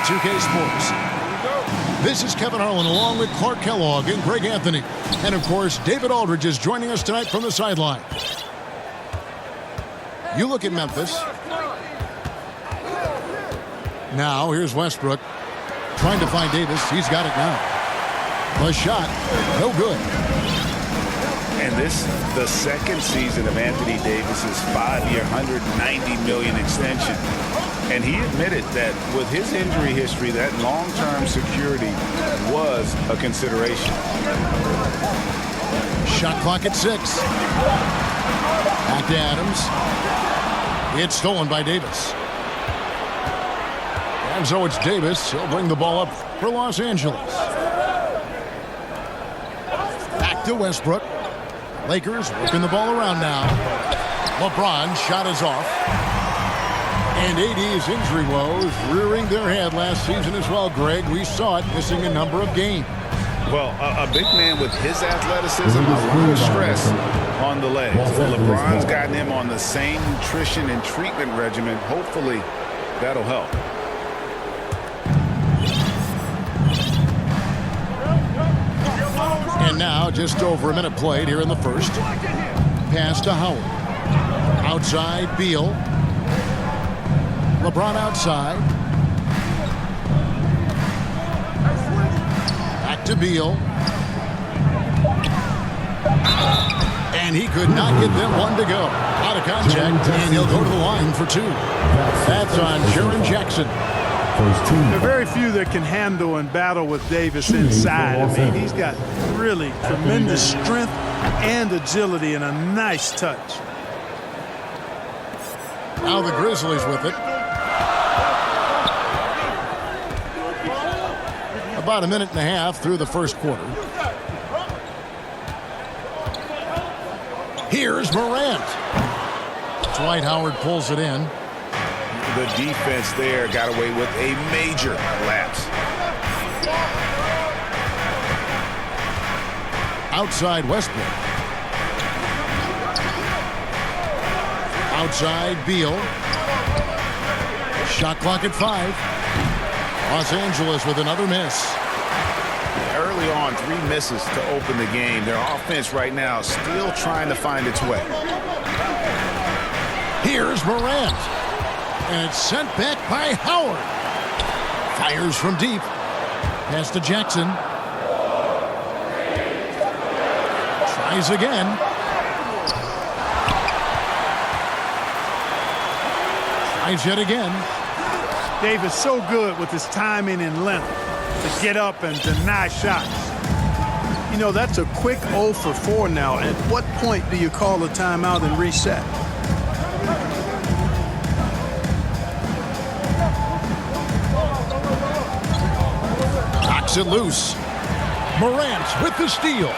on 2K Sports. This is Kevin Harlan along with Clark Kellogg and Greg Anthony. And, of course, David Aldridge is joining us tonight from the sideline. You look at Memphis. Now, here's Westbrook trying to find Davis. He's got it now. The shot, no good. And this, the second season of Anthony Davis's 5-year, $190 million extension. And he admitted that with his injury history, that long-term security was a consideration. Shot clock at 6. Back to Adams. It's stolen by Davis. And so it's Davis. He'll bring the ball up for Los Angeles. Back to Westbrook. Lakers working the ball around now. LeBron shot is off. And AD's injury woes rearing their head last season as well, Greg. We saw it missing a number of games. Well, a big man with his athleticism, a lot of stress on the legs. LeBron's gotten him on the same nutrition and treatment regimen. Hopefully, that'll help. And now, just over a minute played here in the first. Pass to Howard. Outside, Beal. LeBron outside. Back to Beal. And he could not get them one to go. Out of contact, and he'll go to the line for 2. That's on Jaren Jackson. There are very few that can handle and battle with Davis inside. I mean, he's got really tremendous strength and agility and a nice touch. Now the Grizzlies with it. About a minute and a half through the first quarter. Here's Morant. Dwight Howard pulls it in. The defense there got away with a major lapse. Outside Westbrook. Outside Beal. Shot clock at 5. Los Angeles with another miss. Early on, 3 misses to open the game. Their offense right now still trying to find its way. Here's Morant. And it's sent back by Howard. Fires from deep. Pass to Jackson. Tries again. Tries yet again. Davis so good with his timing and length to get up and deny shots. You know, that's a quick 0 for 4 now. At what point do you call a timeout and reset? Knocks it loose. Morant with the steal.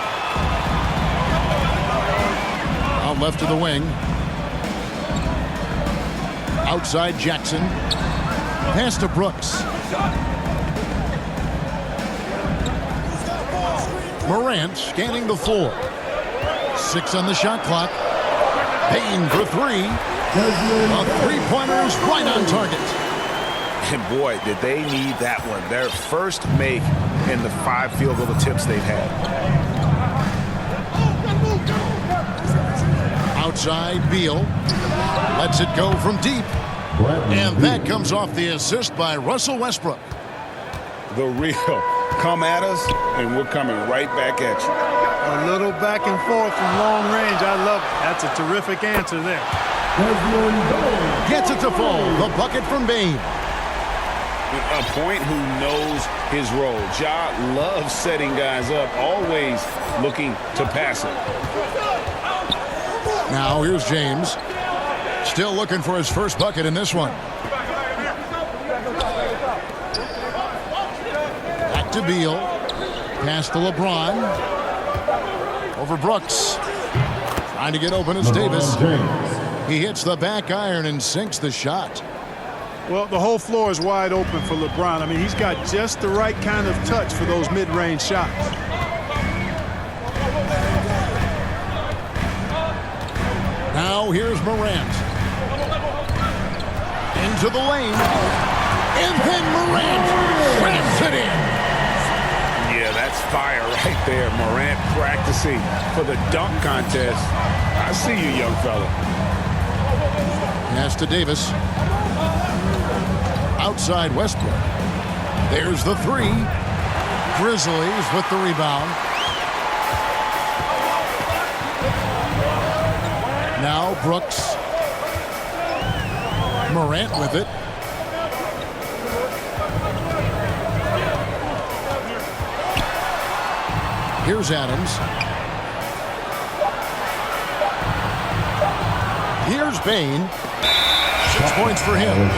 Out left to the wing. Outside Jackson. Pass to Brooks. Morant scanning the floor. 6 on the shot clock. Payne for 3. A three-pointer's right on target. And boy, did they need that one. Their first make in the 5 field goal attempts they've had. Outside Beal. Lets it go from deep. And that comes off the assist by Russell Westbrook. The real come at us, and we're coming right back at you. A little back and forth from long range. I love it. That's a terrific answer there. Gets it to fall. The bucket from Bane. A point who knows his role. Ja loves setting guys up, always looking to pass it. Now here's James. Still looking for his first bucket in this one. Back to Beal. Pass to LeBron. Over Brooks. Trying to get open is Davis. He hits the back iron and sinks the shot. Well, the whole floor is wide open for LeBron. I mean, he's got just the right kind of touch for those mid-range shots. Now here's Morant. Into the lane. And then Morant fire right there. Morant practicing for the dunk contest. I see you, young fella. Pass to Davis. Outside Westbrook. There's the three. Grizzlies with the rebound. Now Brooks. Morant with it. Here's Adams. Here's Bain. 6 points for him.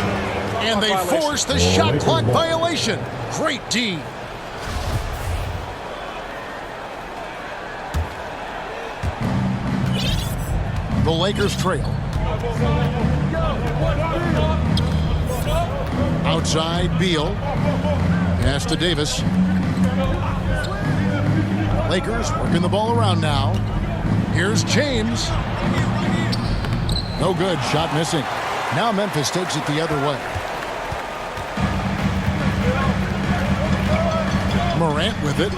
And they force the shot clock violation. Great D. The Lakers trail. Outside, Beal. Pass to Davis. Lakers working the ball around now. Here's James. No good. Shot missing. Now Memphis takes it the other way. Morant with it.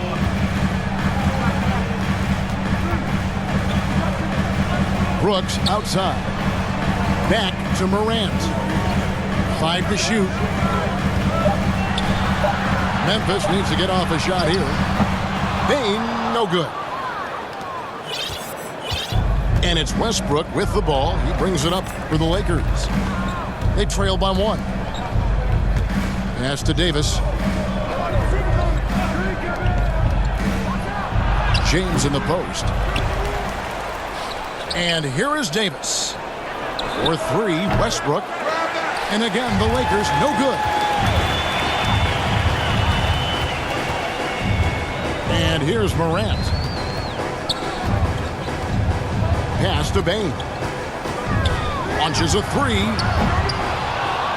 Brooks outside. Back to Morant. 5 to shoot. Memphis needs to get off a shot here. Bain, no good. And it's Westbrook with the ball. He brings it up for the Lakers. They trail by 1. Pass to Davis. James in the post. And here is Davis. For 3, Westbrook. And again, the Lakers, no good. And here's Morant. Pass to Bain. Launches a 3.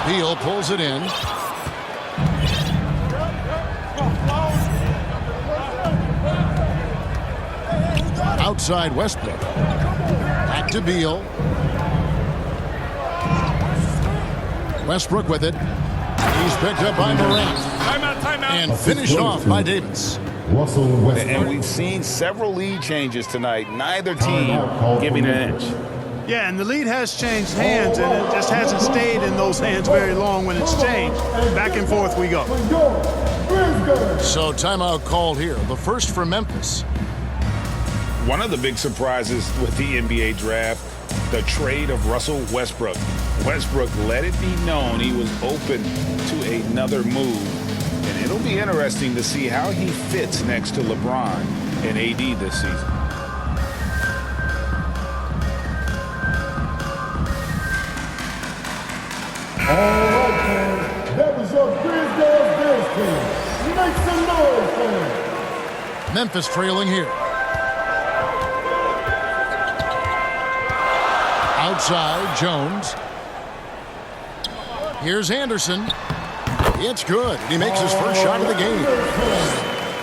Beal pulls it in. Outside Westbrook. Back to Beal. Westbrook with it. He's picked up by Morant. Timeout. And finished off by Davis. And we've seen several lead changes tonight. Neither team giving an inch. Yeah, and the lead has changed hands, and it just hasn't stayed in those hands very long when it's changed. Back and forth we go. So timeout called here. The first for Memphis. One of the big surprises with the NBA draft, the trade of Russell Westbrook. Westbrook let it be known he was open to another move. And it'll be interesting to see how he fits next to LeBron and AD this season. All right, fans. That was your Grizzlies Bills team. Make some noise, fans. Memphis trailing here. Outside, Jones. Here's Anderson. It's good. He makes his first shot of the game.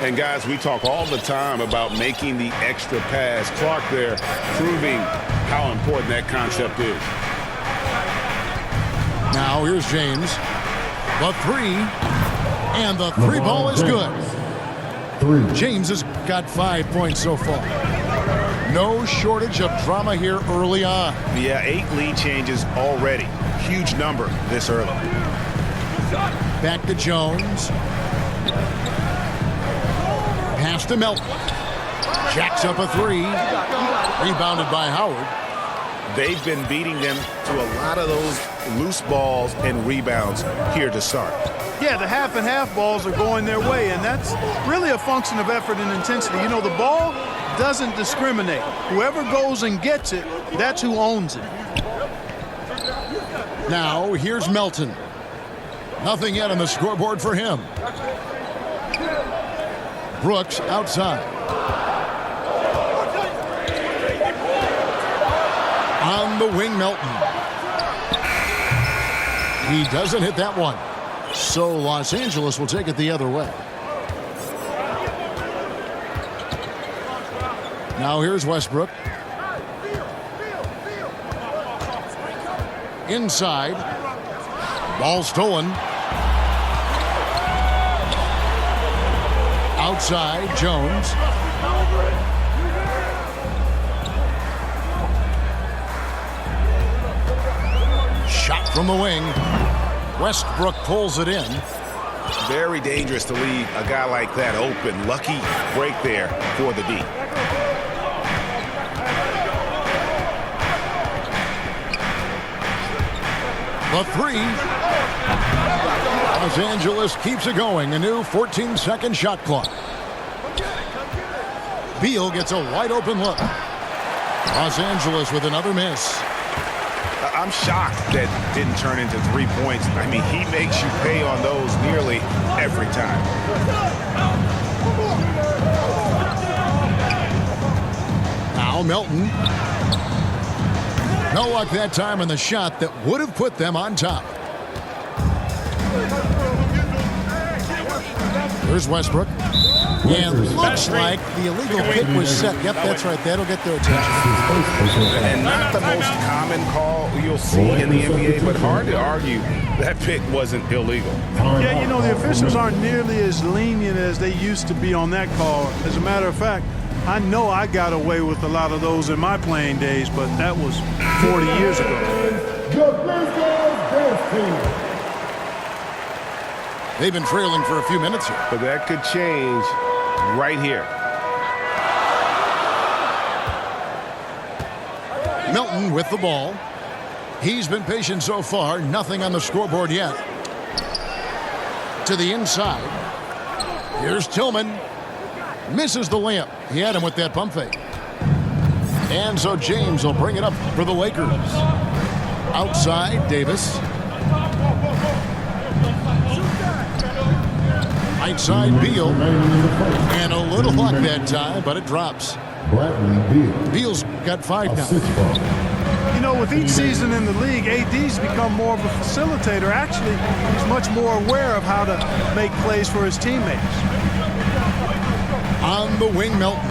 And guys, we talk all the time about making the extra pass. Clark there proving how important that concept is. Now here's James. The 3. And the 3 ball is good. 3. James has got 5 points so far. No shortage of drama here early on. Yeah, 8 lead changes already. Huge number this early. Back to Jones. Pass to Melton. Jacks up a 3. Rebounded by Howard. They've been beating them to a lot of those loose balls and rebounds here to start. Yeah, the half and half balls are going their way, and that's really a function of effort and intensity. You know, the ball doesn't discriminate. Whoever goes and gets it, that's who owns it. Now here's Melton. Nothing yet on the scoreboard for him. Brooks outside. On the wing, Melton. He doesn't hit that one. So Los Angeles will take it the other way. Now here's Westbrook. Inside. Ball stolen. Outside, Jones. Shot from the wing. Westbrook pulls it in. Very dangerous to leave a guy like that open. Lucky break there for the D. The three. Los Angeles keeps it going. A new 14-second shot clock. Beal gets a wide open look. Los Angeles with another miss. I'm shocked that didn't turn into 3 points. I mean, he makes you pay on those nearly every time. Now Melton. No luck that time on the shot that would have put them on top. Here's Westbrook. And looks like the illegal kick was set. Yep, that's right. That'll get their attention. And not the most common call you'll see in the NBA, but hard to argue that pick wasn't illegal. Yeah, you know, the officials aren't nearly as lenient as they used to be on that call. As a matter of fact, I know I got away with a lot of those in my playing days, but that was 40 years ago. The Grizzlies dance team. They've been trailing for a few minutes here. But that could change right here. Melton with the ball. He's been patient so far. Nothing on the scoreboard yet. To the inside. Here's Tillman. Misses the layup. He had him with that pump fake. And so James will bring it up for the Lakers. Outside, Davis. Right side, Beal. And a little luck that time, but it drops. Beal's got 5 now. You know, with each season in the league, AD's become more of a facilitator. Actually, he's much more aware of how to make plays for his teammates. On the wing, Melton.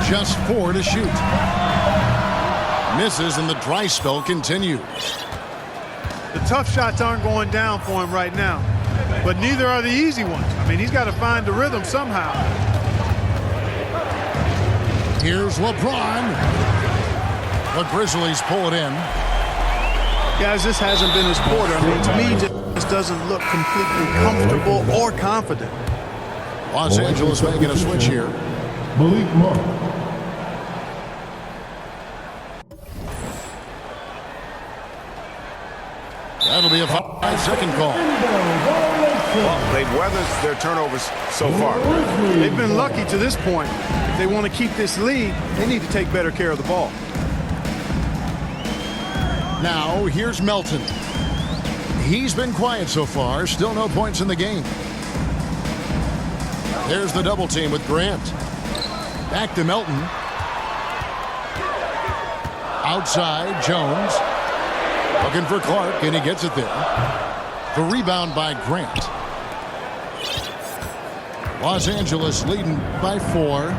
Just 4 to shoot. Misses and the dry spell continues. The tough shots aren't going down for him right now, but neither are the easy ones. I mean, he's got to find the rhythm somehow. Here's LeBron. The Grizzlies pull it in. Guys, this hasn't been his quarter. I mean, to me, just doesn't look completely comfortable or confident. Los Angeles making a switch here. Malik Monk. That'll be a 5-second call. Well, they've weathered their turnovers so far. They've been lucky to this point. If they want to keep this lead, they need to take better care of the ball. Now, here's Melton. He's been quiet so far. Still no points in the game. There's the double team with Grant. Back to Melton. Outside, Jones. Looking for Clark, and he gets it there. The rebound by Grant. Los Angeles leading by 4.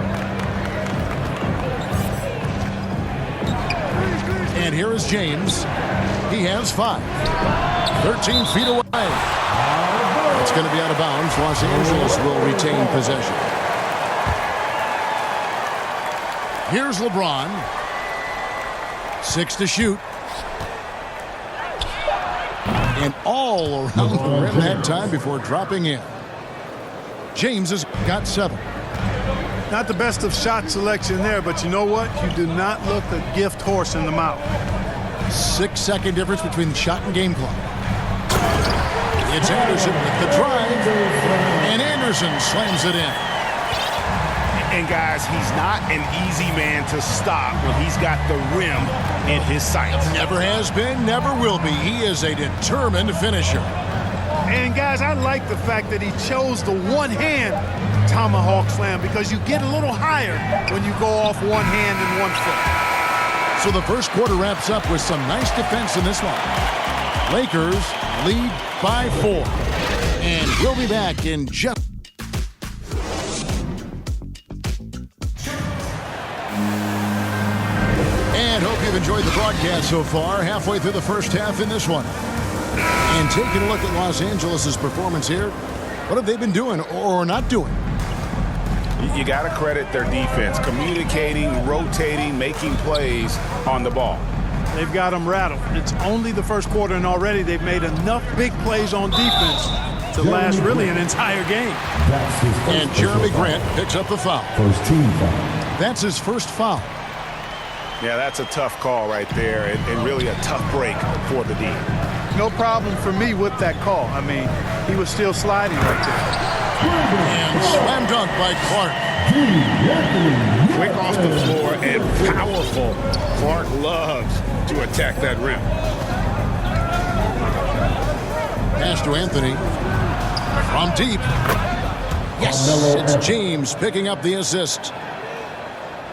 And here is James. He has 5. 13 feet away. It's going to be out of bounds. Los Angeles will retain possession. Here's LeBron. 6 to shoot. And all around the rim that time before dropping in. James has got 7. Not the best of shot selection there, but you know what? You do not look a gift horse in the mouth. 6-second difference between the shot and game clock. It's Anderson with the drive. And Anderson slams it in. And guys, he's not an easy man to stop when he's got the rim in his sights. Never has been, never will be. He is a determined finisher. And guys, I like the fact that he chose the one-hand tomahawk slam because you get a little higher when you go off one hand and one foot. So the first quarter wraps up with some nice defense in this one. Lakers lead by 4. And we'll be back in just... And hope you've enjoyed the broadcast so far. Halfway through the first half in this one. And taking a look at Los Angeles' performance here, what have they been doing or not doing? You got to credit their defense, communicating, rotating, making plays on the ball. They've got them rattled. It's only the first quarter, and already they've made enough big plays on defense to last really an entire game. And Jeremy Grant picks up the foul. First team foul. That's his first foul. Yeah, that's a tough call right there, and really a tough break for the D. No problem for me with that call. I mean, he was still sliding right there. And slam dunk by Clark. Quick off the floor and powerful. Clark loves to attack that rim. Pass to Anthony. From deep. Yes, it's James picking up the assist.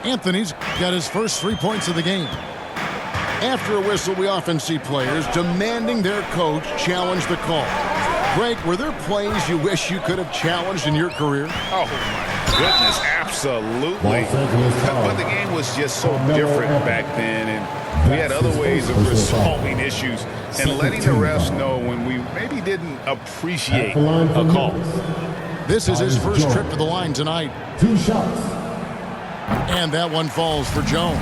Anthony's got his first 3 points of the game. After a whistle, we often see players demanding their coach challenge the call. Greg, were there plays you wish you could have challenged in your career? Oh, my goodness, absolutely. But the game was just so different back then, and we had other ways of resolving issues and letting the refs know when we maybe didn't appreciate a call. This is his first trip to the line tonight. 2 shots. And that one falls for Jones.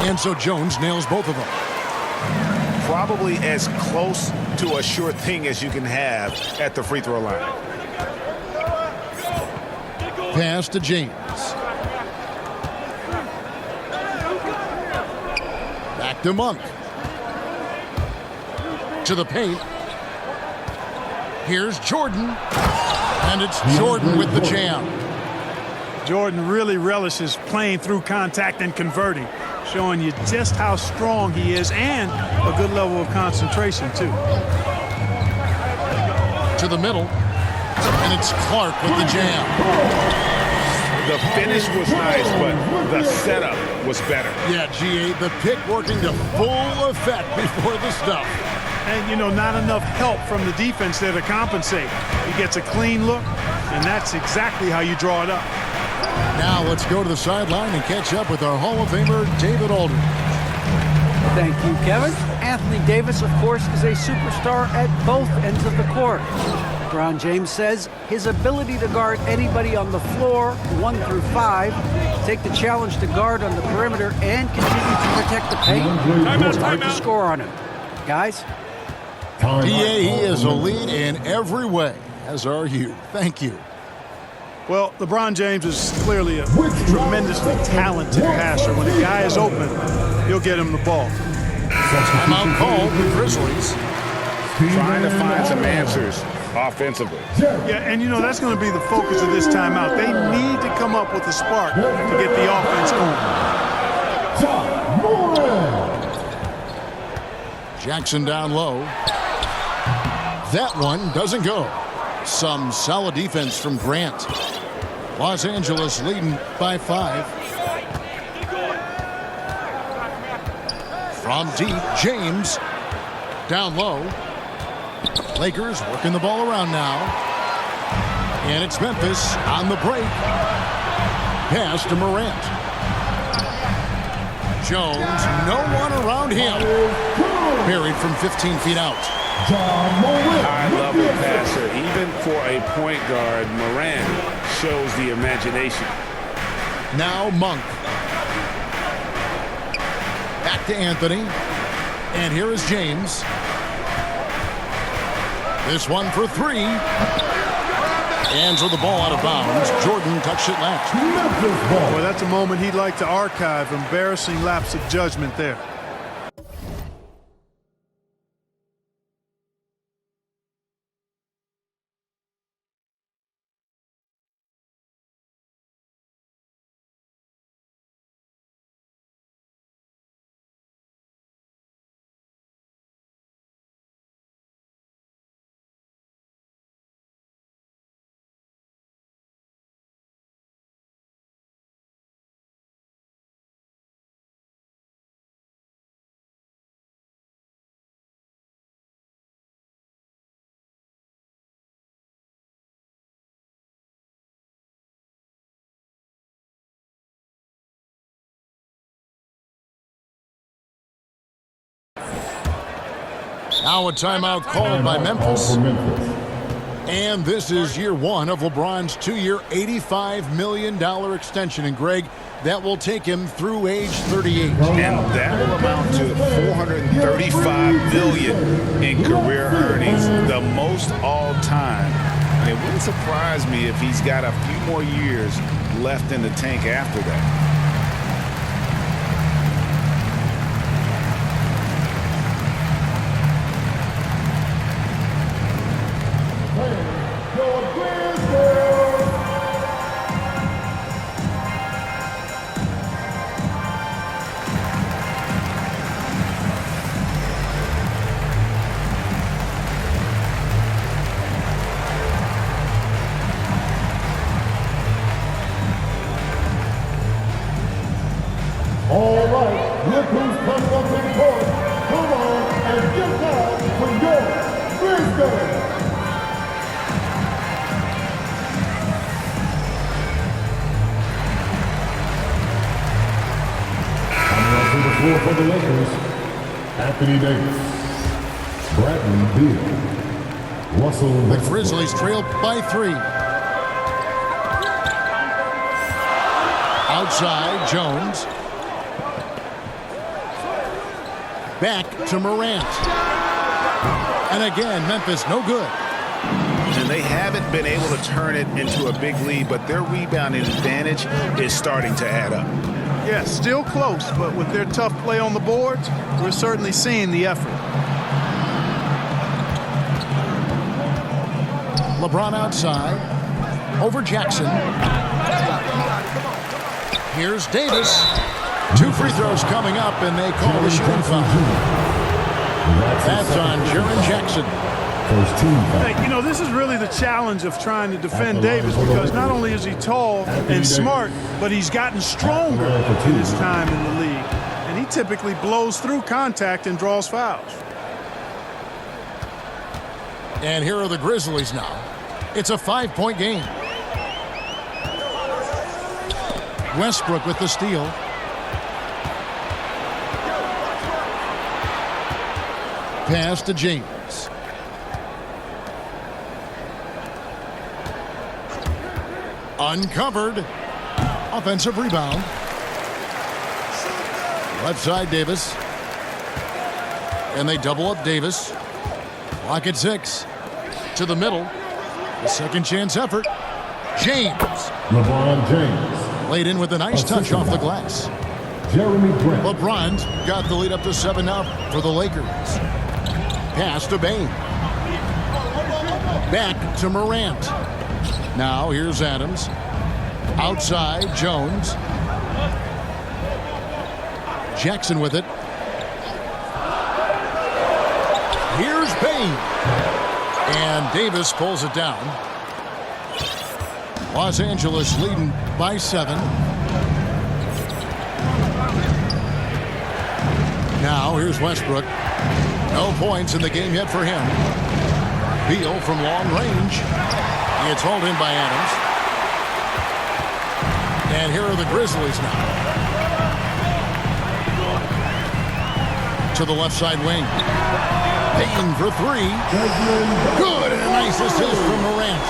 And so Jones nails both of them. Probably as close to a sure thing as you can have at the free throw line. Pass to James. Back to Monk. To the paint. Here's Jordan. And it's Jordan with the jam. Jordan really relishes playing through contact and converting, showing you just how strong he is and a good level of concentration, too. To the middle. And it's Clark with the jam. The finish was nice, but the setup was better. Yeah, G.A., the pick working to full effect before the stuff. And, you know, not enough help from the defense there to compensate. He gets a clean look, and that's exactly how you draw it up. Now let's go to the sideline and catch up with our Hall of Famer, David Aldridge. Thank you, Kevin. Anthony Davis, of course, is a superstar at both ends of the court. LeBron James says his ability to guard anybody on the floor, 1 through 5, take the challenge to guard on the perimeter, and continue to protect the paint. It's hard to score on him. Guys? D.A., he is elite in every way, as are you. Thank you. Well, LeBron James is clearly a tremendously talented passer. When a guy is open, he'll get him the ball. Timeout called the Grizzlies. Trying to find some answers offensively. Yeah, and you know, that's going to be the focus of this timeout. They need to come up with a spark to get the offense going. Jackson down low. That one doesn't go. Some solid defense from Grant. Los Angeles leading by 5. From deep, James. Down low. Lakers working the ball around now. And it's Memphis on the break. Pass to Morant. Jones, no one around him. Buried from 15 feet out. High-level passer. Even for a point guard, Morant shows the imagination. Now Monk. Back to Anthony. And here is James. This one for 3. And so the ball out of bounds. Jordan touched it last. Boy, that's a moment he'd like to archive. Embarrassing lapse of judgment there. Now a timeout called by Memphis. And this is year one of LeBron's 2-year, $85 million extension. And, Greg, that will take him through age 38. And that will amount to $435 million in career earnings, the most all time. And it wouldn't surprise me if he's got a few more years left in the tank after that. All right, look who's coming up to the court. Come on and get down for your Grizzlies. Coming up to the floor for the Lakers, Anthony Davis, Bradley Beal, Russell The Westbrook. Grizzlies trail by 3. Outside, Jones. Back to Morant. And again, Memphis no good. And they haven't been able to turn it into a big lead, but their rebounding advantage is starting to add up. Yeah, still close, but with their tough play on the boards, we're certainly seeing the effort. LeBron outside. Over Jackson. Here's Davis. 2 free throws coming up, and they call the shooting foul. That's on Jaren Jackson. First team foul. Hey, you know, this is really the challenge of trying to defend Davis, because not only is he tall and smart, but he's gotten stronger in his time in the league. And he typically blows through contact and draws fouls. And here are the Grizzlies now. It's a 5-point game. Westbrook with the steal. Pass to James. Uncovered. Offensive rebound. Left side, Davis. And they double up Davis. Clock at 6. To the middle. The second chance effort. James. LeBron James. Laid in with a nice touch off the glass. Jeremy Grant. LeBron's got the lead up to 7 now for the Lakers. Pass to Bain. Back to Morant. Now here's Adams. Outside, Jones. Jackson with it. Here's Bain. And Davis pulls it down. Los Angeles leading by 7. Now here's Westbrook. No points in the game yet for him. Beal from long range. It's hauled in by Adams. And here are the Grizzlies now. To the left side wing. Payton for 3. Good, and a nice assist from Morant.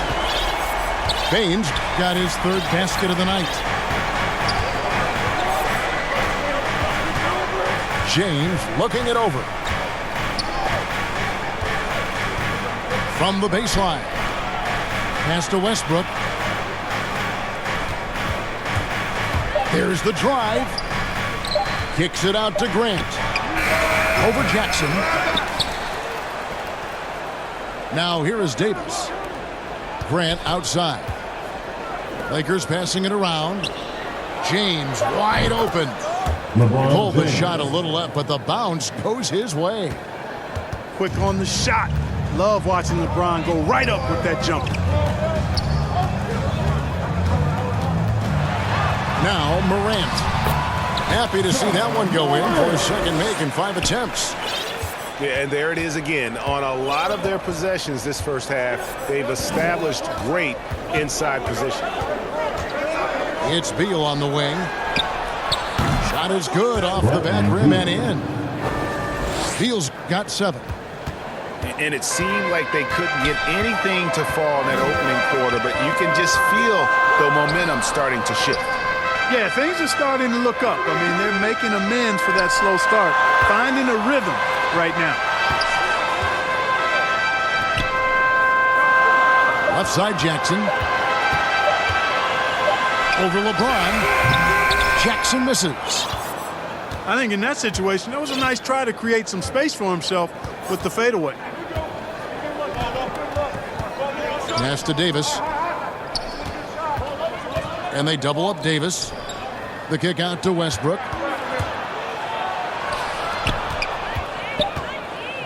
Payton's got his 3rd basket of the night. James looking it over. From the baseline. Pass to Westbrook. There's the drive. Kicks it out to Grant. Over Jackson. Now here is Davis. Grant outside. Lakers passing it around. James wide open. Pulled the shot a little up, but the bounce goes his way. Quick on the shot. Love watching LeBron go right up with that jumper. Now Morant. Happy to see that one go in for a second make in 5 attempts. Yeah, and there it is again. On a lot of their possessions this first half, they've established great inside position. It's Beal on the wing. Shot is good off the back rim and in. Beal's got 7. And it seemed like they couldn't get anything to fall in that opening quarter, but you can just feel the momentum starting to shift. Yeah, things are starting to look up. I mean, they're making amends for that slow start, finding a rhythm right now. Left side, Jackson. Over LeBron. Jackson misses. I think in that situation, that was a nice try to create some space for himself with the fadeaway. Pass to Davis. And they double up Davis. The kick out to Westbrook.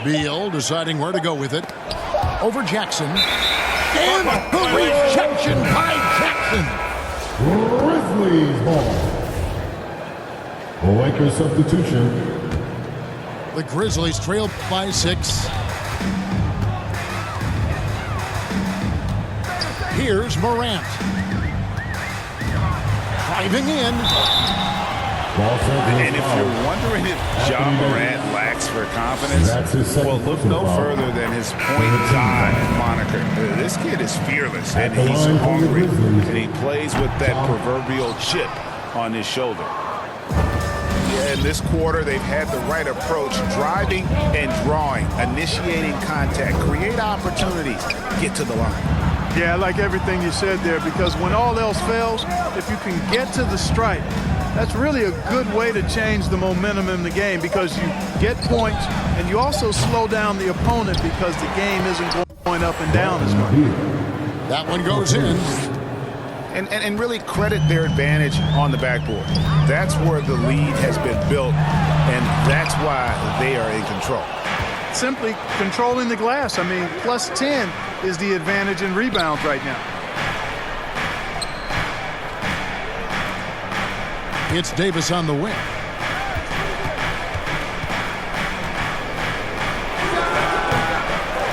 Beal deciding where to go with it. Over Jackson. And the rejection by Jackson. Grizzlies ball. Lakers substitution. The Grizzlies trail by 6. Here's Morant. Driving in. And if you're wondering if Ja Morant lacks for confidence, well, look no further than his point guard moniker. This kid is fearless, and he's hungry, and he plays with that proverbial chip on his shoulder. Yeah, in this quarter, they've had the right approach, driving and drawing, initiating contact, create opportunities, get to the line. Yeah, I like everything you said there, because when all else fails, if you can get to the stripe, that's really a good way to change the momentum in the game, because you get points and you also slow down the opponent because the game isn't going up and down as much. That one goes in. And really credit their advantage on the backboard. That's where the lead has been built, and that's why they are in control. Simply controlling the glass. I mean, plus 10 is the advantage in rebounds right now. It's Davis on the wing.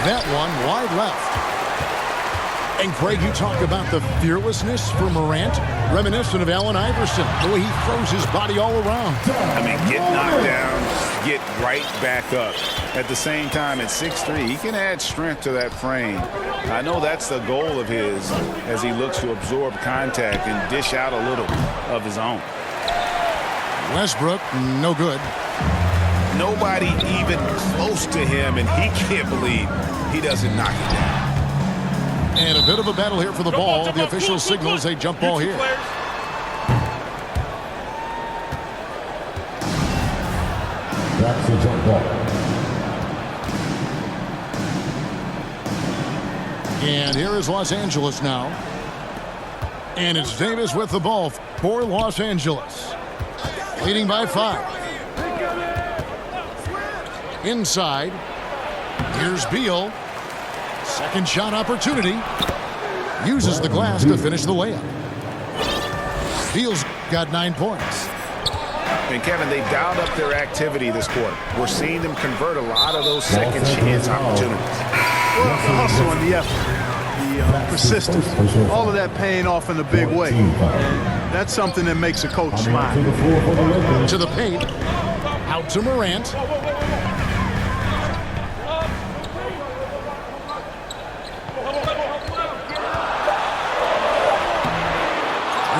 That one wide left. And Craig, you talk about the fearlessness for Morant, reminiscent of Allen Iverson, the way he throws his body all around. I mean, get knocked down, get right back up. At the same time, at 6'3", he can add strength to that frame. I know that's the goal of his as he looks to absorb contact and dish out a little of his own. Westbrook, no good. Nobody even close to him, and he can't believe he doesn't knock it down. And a bit of a battle here for the ball. The official signals a jump ball here. That's a jump ball. And here is Los Angeles now. And it's Davis with the ball for Los Angeles. Leading by 5. Inside. Here's Beal. Second shot opportunity. Uses the glass to finish the layup. Beal's got 9 points. And Kevin, they dialed up their activity this quarter. We're seeing them convert a lot of those second chance opportunities. Well, the hustle and the effort, the persistence, all of that paying off in a big way. And that's something that makes a coach smile. To the paint. Out to Morant.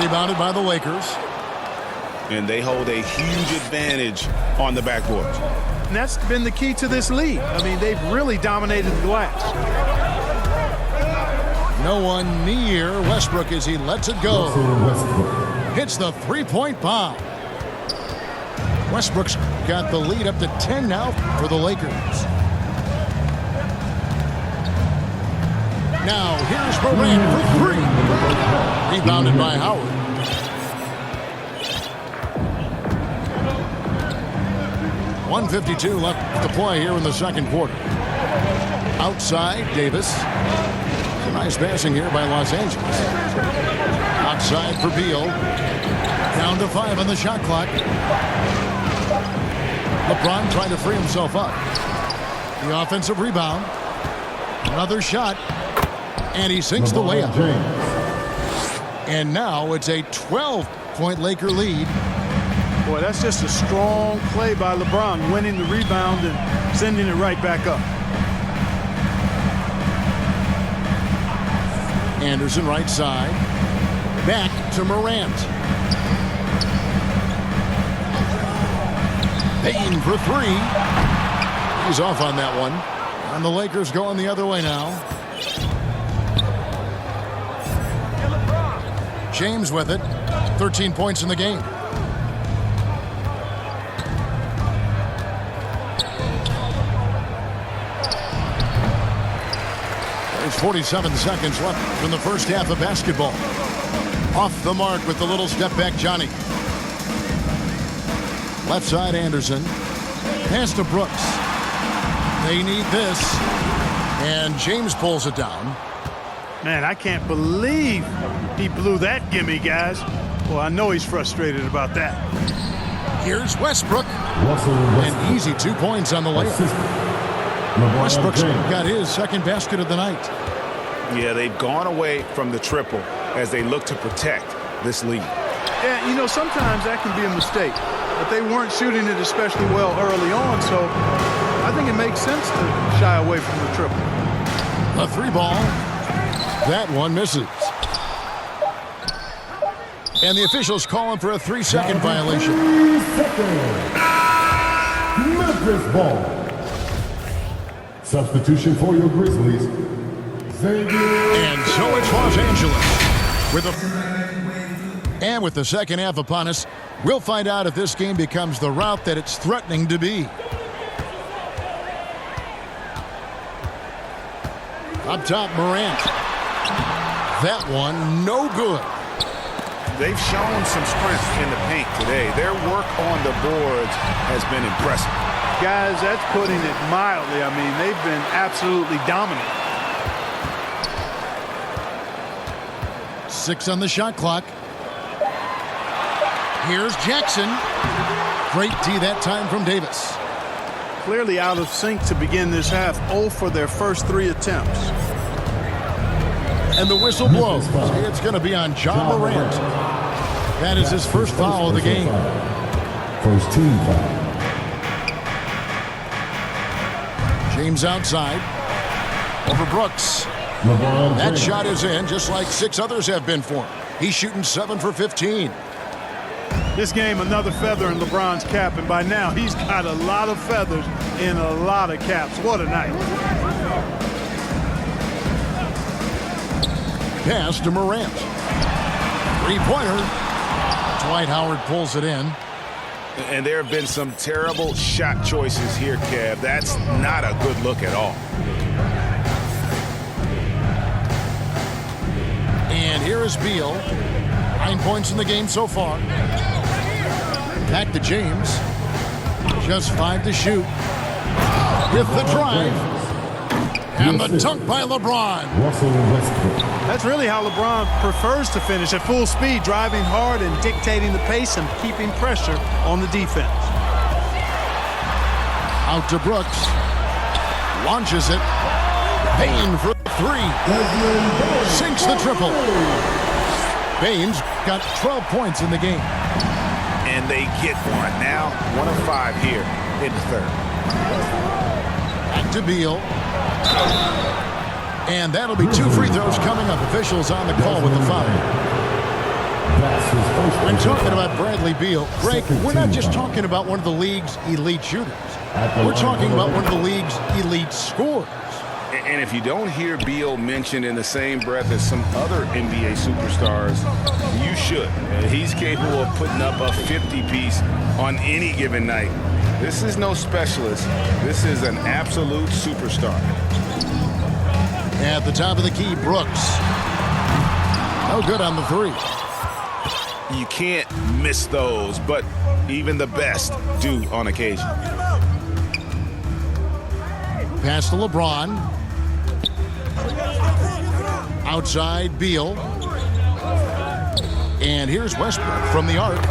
Rebounded by the Lakers. And they hold a huge advantage on the backboard. And that's been the key to this league. I mean, they've really dominated the glass. No one near Westbrook as he lets it go. Hits the three-point bomb. Westbrook's got the lead up to 10 now for the Lakers. Now here's Morant for 3. Rebounded by Howard. .152 left to play here in the second quarter. Outside, Davis. Some nice passing here by Los Angeles. Outside for Beal. Down to 5 on the shot clock. LeBron trying to free himself up. The offensive rebound. Another shot. And he sinks the layup. And now it's a 12-point Laker lead. Boy, that's just a strong play by LeBron, winning the rebound and sending it right back up. Anderson right side. Back to Morant. Payne for three. He's off on that one. And the Lakers going the other way now. James with it. 13 points in the game. There's 47 seconds left from the first half of basketball. Off the mark with the little step back Johnny. Left side Anderson. Pass to Brooks. They need this. And James pulls it down. Man, I can't believe he blew that gimme, guys. Well, I know he's frustrated about that. Here's Westbrook. And easy 2 points on the layup. Westbrook's got his second basket of the night. Yeah, they've gone away from the triple as they look to protect this lead. Yeah, you know, sometimes that can be a mistake. But they weren't shooting it especially well early on, so I think it makes sense to shy away from the triple. A three ball. That one misses. And the officials calling for a 3-second violation. 3 seconds. Memphis ball. Substitution for your Grizzlies. And so it's Los Angeles. With the second half upon us, we'll find out if this game becomes the route that it's threatening to be. Up top, Morant. That one, no good. They've shown some strength in the paint today. Their work on the boards has been impressive. Guys, that's putting it mildly. I mean, they've been absolutely dominant. 6 on the shot clock. Here's Jackson. Great D that time from Davis. Clearly out of sync to begin this half. 0 for their first 3 attempts. And the whistle blows. It's going to be on John Morant. That is his first foul of the game. First team foul. James outside. Over Brooks. That shot is in, just like 6 others have been for him. He's shooting 7 for 15. This game, another feather in LeBron's cap, and by now he's got a lot of feathers in a lot of caps. What a night. Pass to Morant. Three-pointer. Dwight Howard pulls it in. And there have been some terrible shot choices here, Kev. That's not a good look at all. And here is Beal. 9 points in the game so far. Back to James. Just 5 to shoot. With the drive. And the dunk by LeBron. That's really how LeBron prefers to finish, at full speed, driving hard and dictating the pace and keeping pressure on the defense. Out to Brooks. Launches it. Payne for 3. Sinks the triple. Payne's got 12 points in the game. And they get one. Now 1 of 5 here in the third. Back to Beal. And that'll be 2 free throws coming up. Officials on the call with the foul. When talking about Bradley Beal, Greg, we're not just talking about one of the league's elite shooters. We're talking about one of the league's elite scorers. And if you don't hear Beal mentioned in the same breath as some other NBA superstars, you should. He's capable of putting up a 50-piece on any given night. This is no specialist. This is an absolute superstar. At the top of the key, Brooks. No good on the 3. You can't miss those, but even the best do on occasion. Pass to LeBron. Outside, Beal. And here's Westbrook from the arc.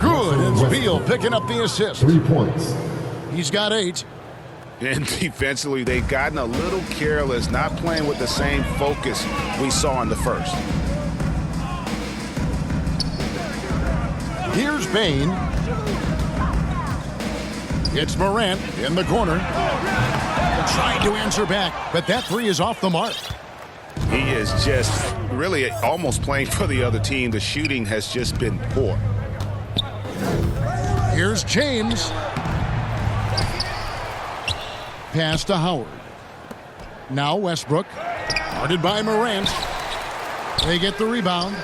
Good, it's Beal picking up the assist. 3 points. He's got 8. And defensively, they've gotten a little careless, not playing with the same focus we saw in the first. Here's Payne. It's Morant in the corner. Trying to answer back, but that 3 is off the mark. He is just really almost playing for the other team. The shooting has just been poor. Here's James. Pass to Howard. Now Westbrook. Guarded by Morant. They get the rebound.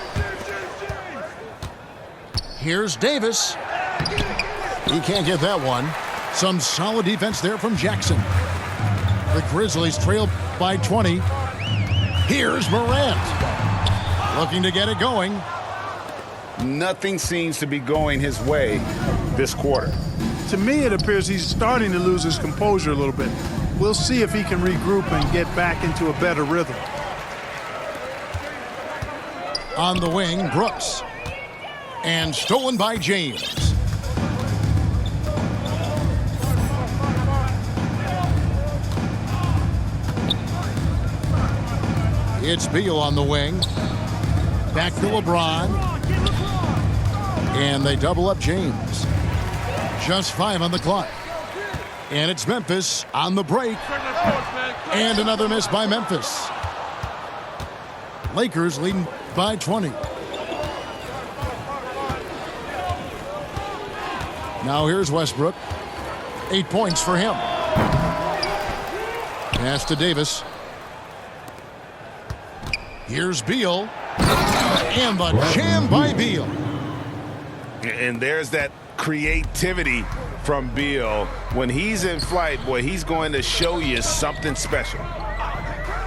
Here's Davis. He can't get that one. Some solid defense there from Jackson. The Grizzlies trail by 20. Here's Morant. Looking to get it going. Nothing seems to be going his way this quarter. To me, it appears he's starting to lose his composure a little bit. We'll see if he can regroup and get back into a better rhythm. On the wing, Brooks. And stolen by James. It's Beal on the wing. Back to LeBron. And they double up James. Just 5 on the clock. And it's Memphis on the break. And another miss by Memphis. Lakers leading by 20. Now here's Westbrook. 8 points for him. Pass to Davis. Here's Beal. And the jam by Beal. And there's that creativity from Beal. When he's in flight, boy, he's going to show you something special.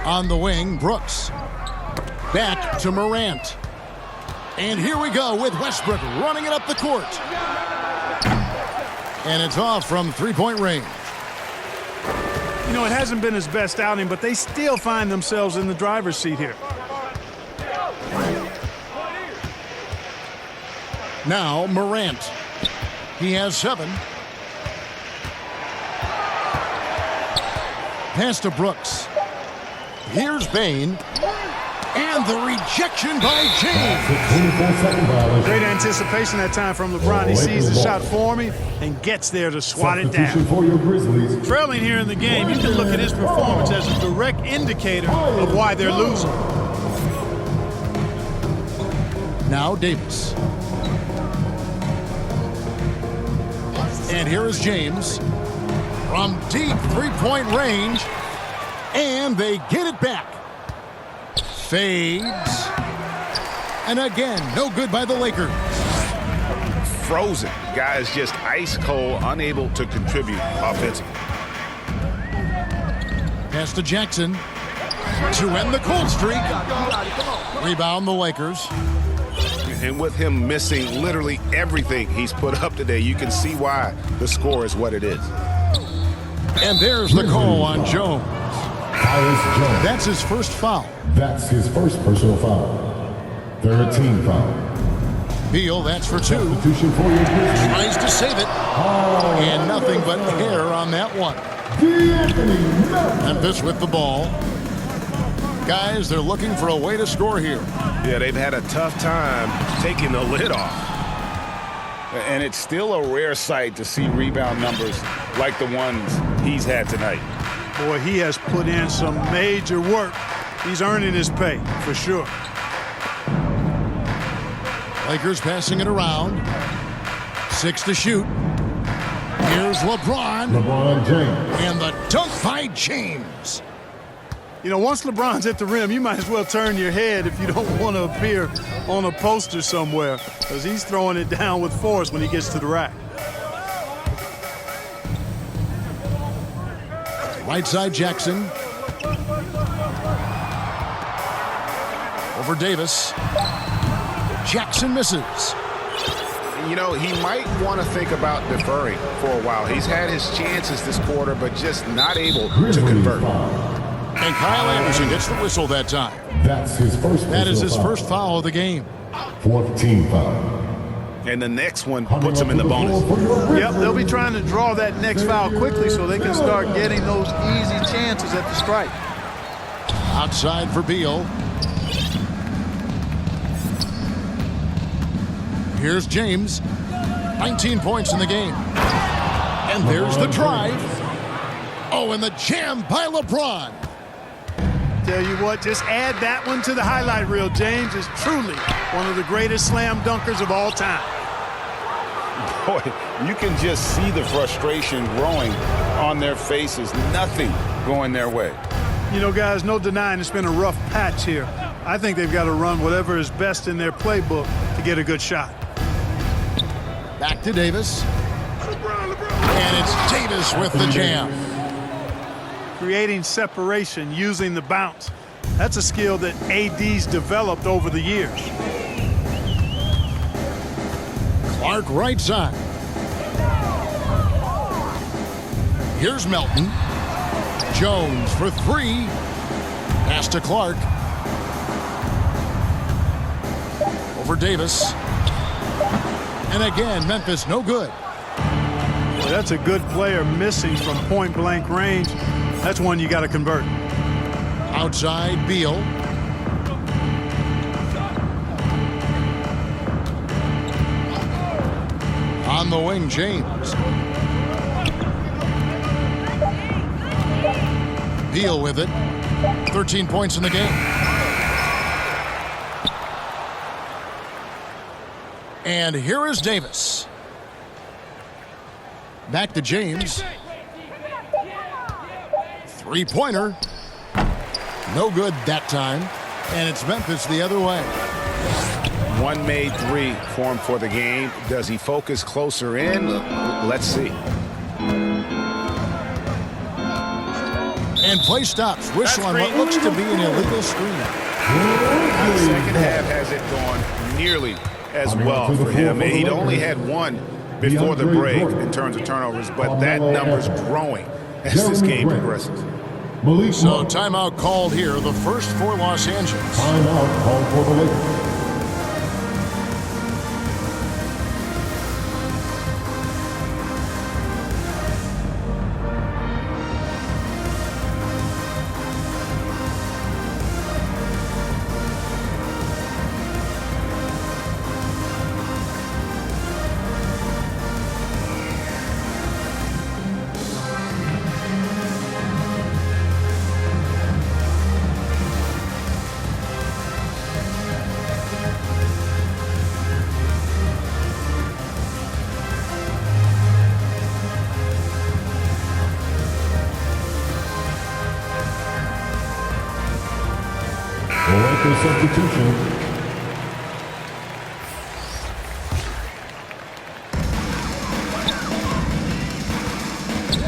On the wing, Brooks. Back to Morant. And here we go with Westbrook running it up the court. And it's off from three-point range. You know, it hasn't been his best outing, but they still find themselves in the driver's seat here. Now Morant. He has 7. Pass to Brooks. Here's Bain. And the rejection by James. Great anticipation that time from LeBron. He sees the shot forming and gets there to swat it down. For your Grizzlies. Trailing here in the game, you can look at his performance as a direct indicator of why they're losing. Now Davis. And here is James from deep three-point range. And they get it back. Fades. And again, no good by the Lakers. Frozen. Guys just ice cold, unable to contribute offensively. Pass to Jackson to end the cold streak. Rebound the Lakers. And with him missing literally everything he's put up today, you can see why the score is what it is. And there's the call on Jones. Jones. That's his first foul. That's his first personal foul. Third team foul. Beal, that's for 2. Substitution for your Grizzlies. Tries to save it. And nothing but hair on that one. Memphis with the ball. Guys, they're looking for a way to score here. Yeah, they've had a tough time taking the lid off. And it's still a rare sight to see rebound numbers like the ones he's had tonight. Boy, he has put in some major work. He's earning his pay, for sure. Lakers passing it around. 6 to shoot. Here's LeBron. LeBron James. And the dunk by James. You know, once LeBron's at the rim, you might as well turn your head if you don't want to appear on a poster somewhere, because he's throwing it down with force when he gets to the rack. Right side Jackson. Over Davis. Jackson misses. You know, he might want to think about deferring for a while. He's had his chances this quarter, but just not able to convert. And Kyle Anderson gets the whistle that time. That's his first. That is his first foul of the game. Fourth team foul. And the next one puts him in the bonus. Yep, they'll be trying to draw that next foul quickly so they can start getting those easy chances at the stripe. Outside for Beal. Here's James. 19 points in the game. And there's the drive. Oh, and the jam by LeBron. Tell you what, just add that one to the highlight reel. James is truly one of the greatest slam dunkers of all time. Boy, you can just see the frustration growing on their faces. Nothing going their way. You know, guys, no denying it's been a rough patch here. I think they've got to run whatever is best in their playbook to get a good shot. Back to Davis. And it's Davis with the jam. Creating separation using the bounce. That's a skill that AD's developed over the years. Clark right side. Here's Melton. Jones for three. Pass to Clark. Over Davis. And again, Memphis no good. Well, that's a good player missing from point-blank range. That's one you got to convert. Outside, Beal. On the wing, James. Beal with it. 13 points in the game. And here is Davis. Back to James. Three-pointer. No good that time. And it's Memphis the other way. One made three for him for the game. Does he focus closer in? Let's see. And play stops. Whistle on what looks to be an illegal screen. The second half hasn't gone nearly as well for him. He'd only had one before the break in terms of turnovers, but that number's growing as this game progresses. So timeout called here, the first for Los Angeles. Timeout called for the Lakers. Lakers substitution.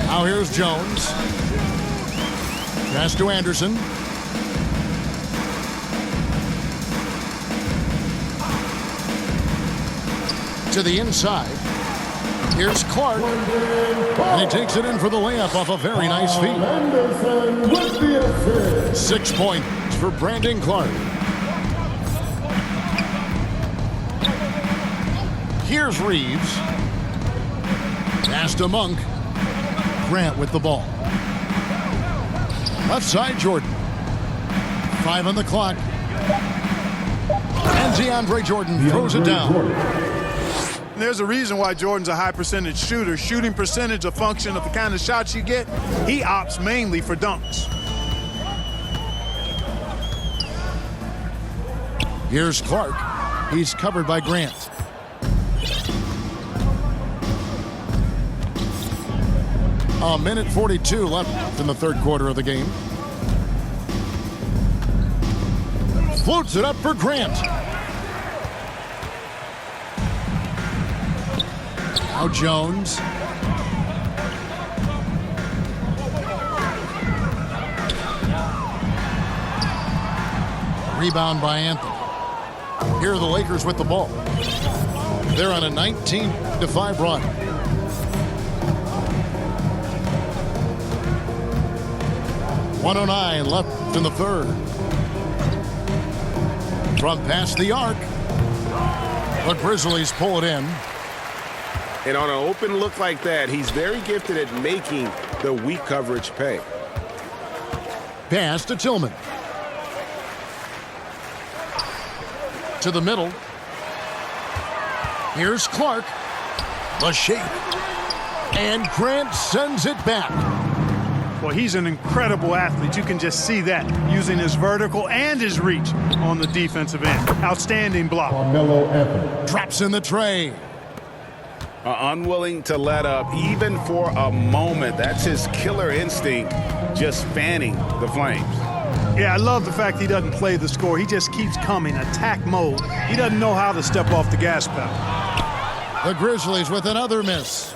Now here's Jones. Pass to Anderson. To the inside. Here's Clark. And he takes it in for the layup off a very nice feed. Anderson with the assist. 6 points for Brandon Clark. Here's Reeves. Pass to Monk. Grant with the ball. Left side, Jordan. 5 on the clock. And DeAndre Jordan throws it down. There's a reason why Jordan's a high percentage shooter. Shooting percentage a function of the kind of shots you get. He opts mainly for dunks. Here's Clark. He's covered by Grant. A minute 42 left in the third quarter of the game. Floats it up for Grant. Now Jones. Rebound by Anthony. Here are the Lakers with the ball. They're on a 19-5 run. .109 left in the third. From past the arc. The Grizzlies pull it in. And on an open look like that, he's very gifted at making the weak coverage pay. Pass to Tillman. To the middle. Here's Clark. The shake. And Grant sends it back. Well, he's an incredible athlete. You can just see that using his vertical and his reach on the defensive end. Outstanding block. Carmelo Anthony. Drops in the tray. Unwilling to let up even for a moment. That's his killer instinct, just fanning the flames. Yeah, I love the fact he doesn't play the score. He just keeps coming, attack mode. He doesn't know how to step off the gas pedal. The Grizzlies with another miss.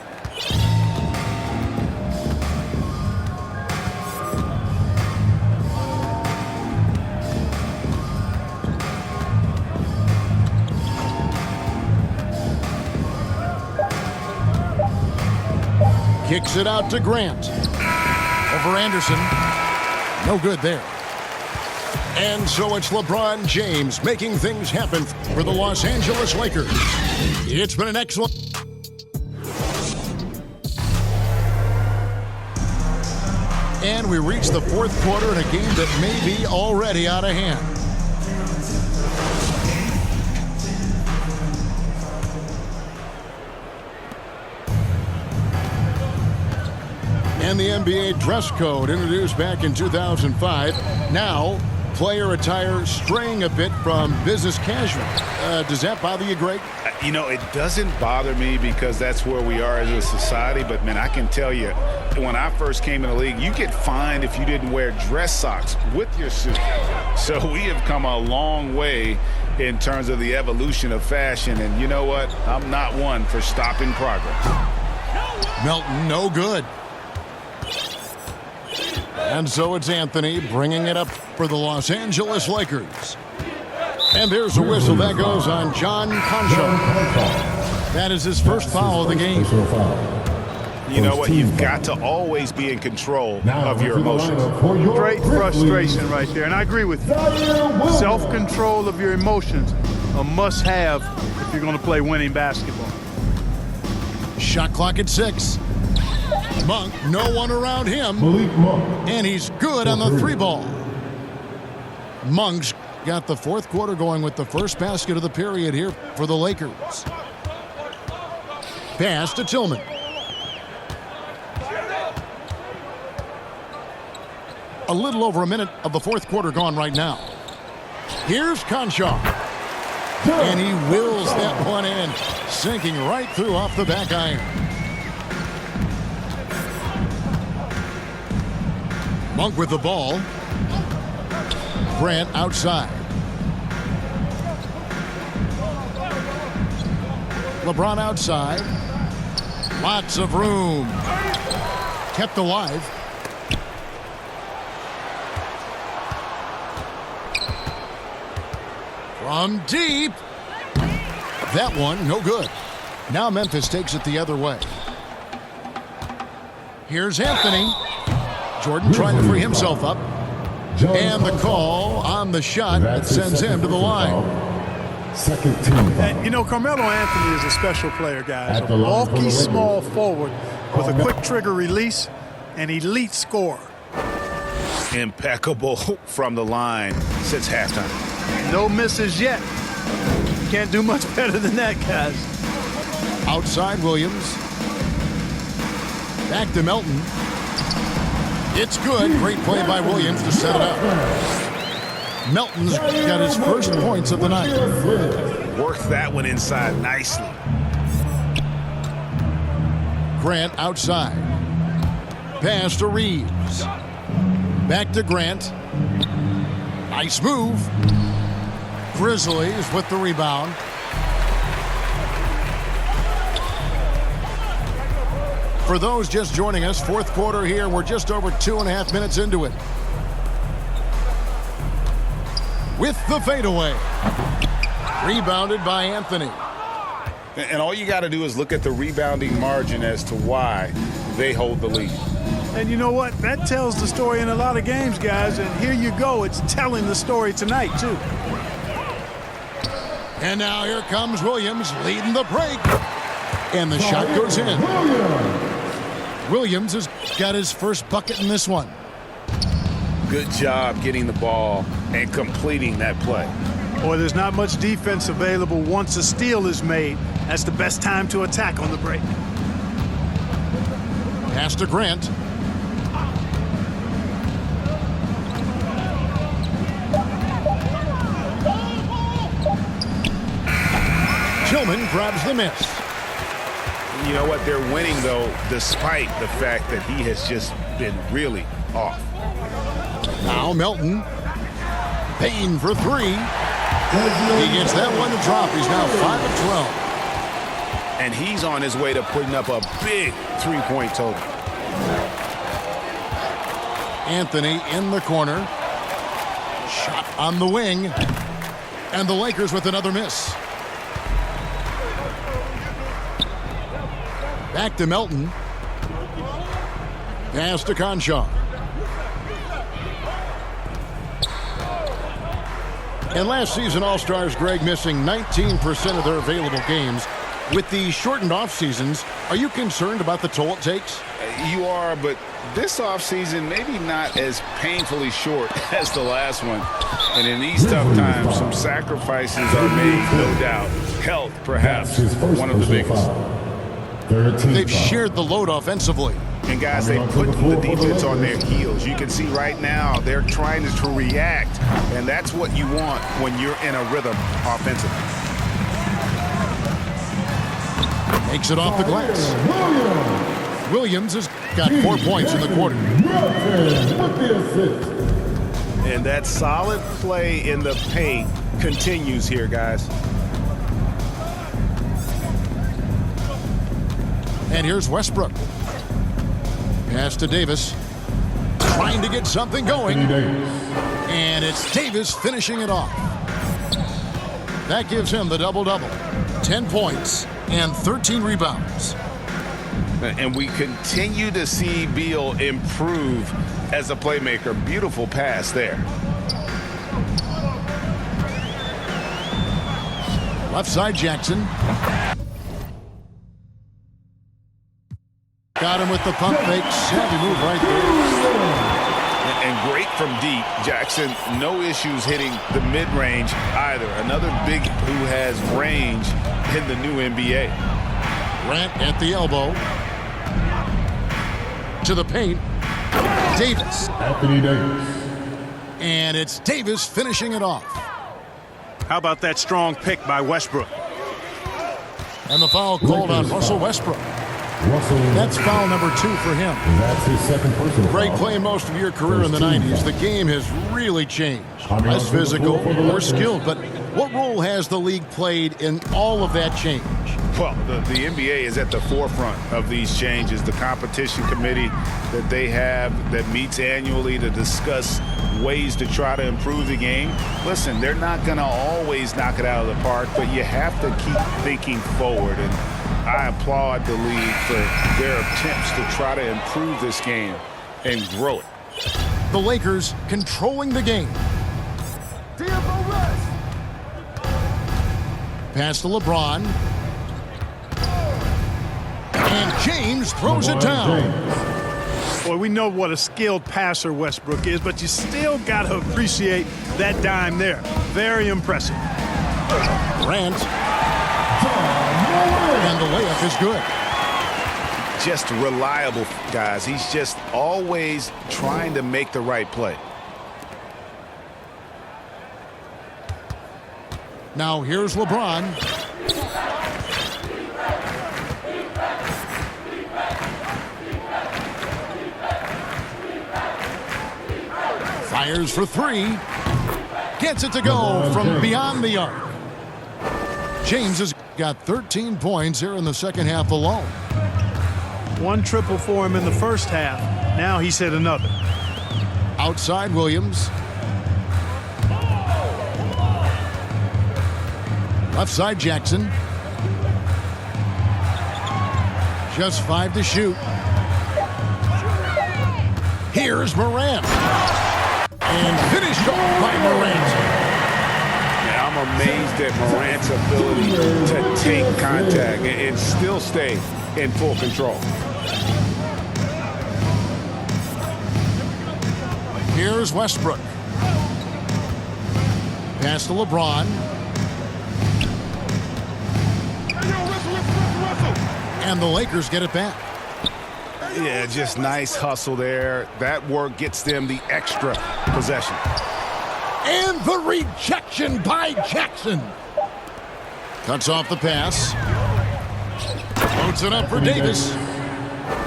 Kicks it out to Grant. Over Anderson. No good there. And so it's LeBron James making things happen for the Los Angeles Lakers. It's been an excellent... And we reach the fourth quarter in a game that may be already out of hand. And the NBA dress code introduced back in 2005. Now, player attire straying a bit from business casual. Does that bother you, Greg? You know, it doesn't bother me because that's where we are as a society. But, man, I can tell you, when I first came in the league, you get fined if you didn't wear dress socks with your suit. So we have come a long way in terms of the evolution of fashion. And you know what? I'm not one for stopping progress. Melton, no good. And so it's Anthony bringing it up for the Los Angeles Lakers. And there's a whistle that goes on John Concho. That is his first foul of the game. You know what? You've got to always be in control of your emotions. Great frustration right there, and I agree with you. Self-control of your emotions, a must-have if you're going to play winning basketball. Shot clock at 6. Monk, no one around him. Malik Monk. And he's good on the 3-ball. Monk's got the fourth quarter going with the first basket of the period here for the Lakers. Pass to Tillman. A little over a minute of the fourth quarter gone right now. Here's Concho. And he wills that one in, sinking right through off the back iron. Monk with the ball. Grant outside. LeBron outside. Lots of room. Kept alive. From deep. That one, no good. Now Memphis takes it the other way. Here's Anthony. Jordan trying to free himself up. And the call on the shot that sends him to the line. Second team. And, you know, Carmelo Anthony is a special player, guys. A bulky, small forward with a quick trigger release, an elite scorer. Impeccable from the line since halftime. No misses yet. Can't do much better than that, guys. Outside Williams. Back to Melton. It's good. Great play by Williams to set it up. Melton's got his first points of the night. Worked that one inside nicely. Grant outside. Pass to Reeves. Back to Grant. Nice move. Grizzlies with the rebound. For those just joining us, fourth quarter here. We're just over 2.5 minutes into it. With the fadeaway. Rebounded by Anthony. And all you got to do is look at the rebounding margin as to why they hold the lead. And you know what? That tells the story in a lot of games, guys. And here you go. It's telling the story tonight, too. And now here comes Williams leading the break. And the shot goes in. Williams has got his first bucket in this one. Good job getting the ball and completing that play. Boy, there's not much defense available once a steal is made. That's the best time to attack on the break. Pass to Grant. Tillman grabs the miss. You know what? They're winning, though, despite the fact that he has just been really off. Now Melton. Payne for three. He gets that one to drop. He's now 5 of 12. And he's on his way to putting up a big three-point total. Anthony in the corner. Shot on the wing. And the Lakers with another miss. Back to Melton. Pass to Conchar. And last season, All-Stars Greg missing 19% of their available games. With the shortened off seasons, are you concerned about the toll it takes? You are, but this offseason maybe not as painfully short as the last one. And in these tough times, some sacrifices are made, no doubt. Health, perhaps, one of the biggest. They've shared the load offensively. And guys, they put the defense on their heels. You can see right now they're trying to react, and that's what you want when you're in a rhythm offensively. Makes it off the glass. Williams has got 4 points in the quarter. And that solid play in the paint continues here, guys. And here's Westbrook. Pass to Davis. Trying to get something going. And it's Davis finishing it off. That gives him the double-double. 10 points and 13 rebounds. And we continue to see Beal improve as a playmaker. Beautiful pass there. Left side, Jackson. Got him with the pump fake. Savvy move right there. And great from deep. Jackson, no issues hitting the mid-range either. Another big who has range in the new NBA. Grant at the elbow. To the paint. Davis. Anthony Davis. And it's Davis finishing it off. How about that strong pick by Westbrook? And the foul called on Russell Westbrook. That's foul number 2 for him. That's his second personal Greg, foul. playing most of your career in the 90s, the game has really changed. Less physical, more skilled. But what role has the league played in all of that change? Well, the NBA is at the forefront of these changes. The competition committee that they have that meets annually to discuss ways to try to improve the game. Listen, they're not going to always knock it out of the park, but you have to keep thinking forward. And I applaud the league for their attempts to try to improve this game and grow it. The Lakers controlling the game. Pass to LeBron. And James throws it down. Boy, we know what a skilled passer Westbrook is, but you still got to appreciate that dime there. Very impressive. Grant. And the layup is good. Just reliable, guys. He's just always trying to make the right play. Now here's LeBron. Fires for 3. Gets it to go from beyond the arc. James has got 13 points here in the second half alone. 1 triple for him in the first half. Now he's hit another. Outside Williams. Left side Jackson. Just 5 to shoot. Here's Morant. And finished off by Morant. Yeah, I'm amazed at Morant's ability to take contact and still stay in full control. Here's Westbrook. Pass to LeBron. And the Lakers get it back. Yeah, just nice hustle there. That work gets them the extra possession. And the rejection by Jackson. Cuts off the pass. Loads it up for Davis.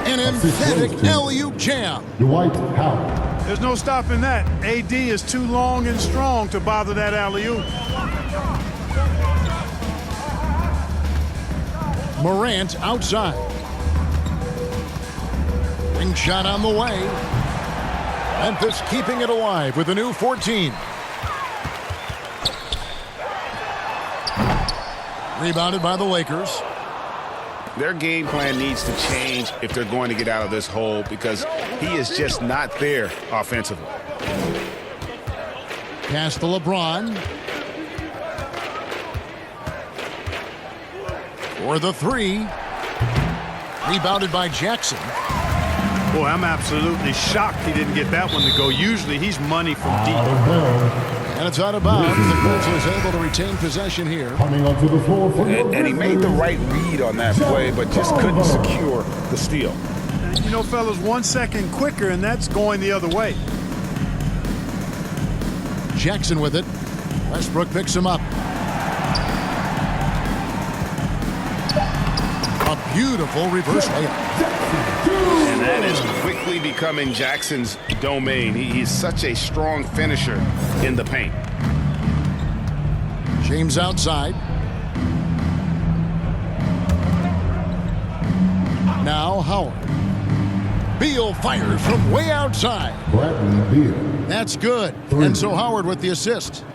An emphatic alley-oop jam. Dwight Howard. There's no stopping that. AD is too long and strong to bother that alley-oop. Morant outside. Ring shot on the way. Memphis keeping it alive with a new 14. Rebounded by the Lakers. Their game plan needs to change if they're going to get out of this hole because he is just not there offensively. Pass to LeBron. For the three. Rebounded by Jackson. Boy, I'm absolutely shocked he didn't get that one to go. Usually he's money from deep. And it's out of bounds. The Grizzlies able to retain possession here. Coming onto the floor for your And he made the right read on that play, but just couldn't secure the steal. And you know, fellas, 1 second quicker, and that's going the other way. Jackson with it. Westbrook picks him up. A beautiful reverse layup. And that is quickly becoming Jackson's domain. He's such a strong finisher in the paint. James outside. Now Howard. Beal fires from way outside. Bradley Beal. That's good. And so Howard with the assist.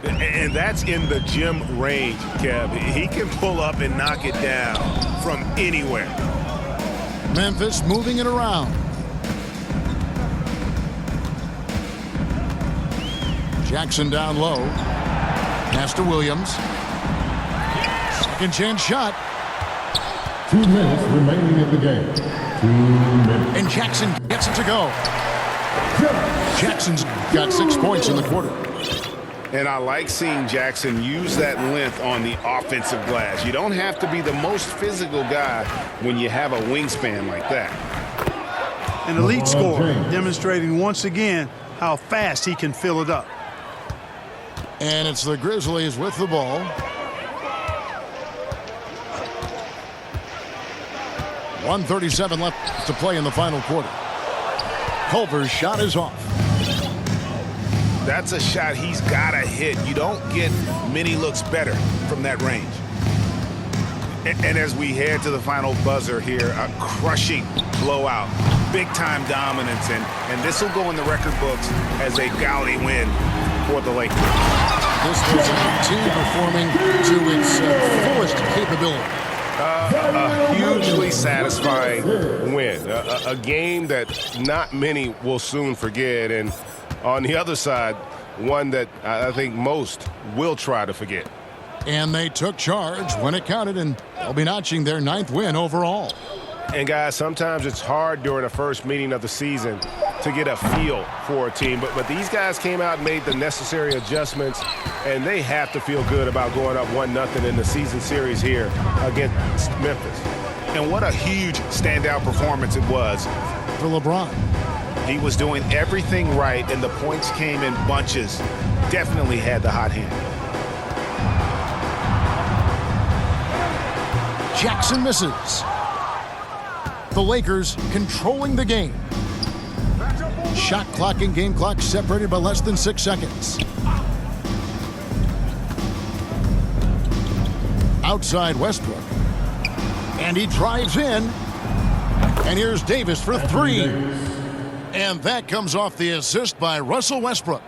And that's in the gym range, Kev. He can pull up and knock it down from anywhere. Memphis moving it around. Jackson down low. Pass to Williams. Second chance shot. 2 minutes remaining in the game. 2 minutes. And Jackson gets it to go. Jackson's got 6 points in the quarter. And I like seeing Jackson use that length on the offensive glass. You don't have to be the most physical guy when you have a wingspan like that. An elite scorer, demonstrating once again how fast he can fill it up. And it's the Grizzlies with the ball. .137 left to play in the final quarter. Culver's shot is off. That's a shot he's got to hit. You don't get many looks better from that range. And as we head to the final buzzer here, a crushing blowout, big-time dominance, and this will go in the record books as a gaudy win for the Lakers. This was a team performing to its fullest capability. A hugely satisfying win. A game that not many will soon forget. And on the other side, one that I think most will try to forget. And they took charge when it counted, and they'll be notching their 9th win overall. And guys, sometimes it's hard during the first meeting of the season to get a feel for a team. But these guys came out and made the necessary adjustments, and they have to feel good about going up 1-0 in the season series here against Memphis. And what a huge standout performance it was For LeBron. He was doing everything right, and the points came in bunches. Definitely had the hot hand. Jackson misses. The Lakers controlling the game. Shot clock and game clock separated by less than 6 seconds. Outside Westbrook. And he drives in. And here's Davis for 3. And that comes off the assist by Russell Westbrook.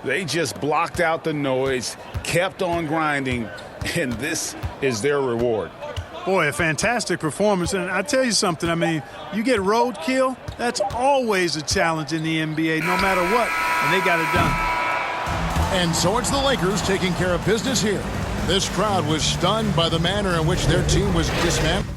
They just blocked out the noise, kept on grinding, and this is their reward. Boy, a fantastic performance. And I tell you something, I mean, you get roadkill, that's always a challenge in the NBA, no matter what, and they got it done. And so it's the Lakers taking care of business here. This crowd was stunned by the manner in which their team was dismantled.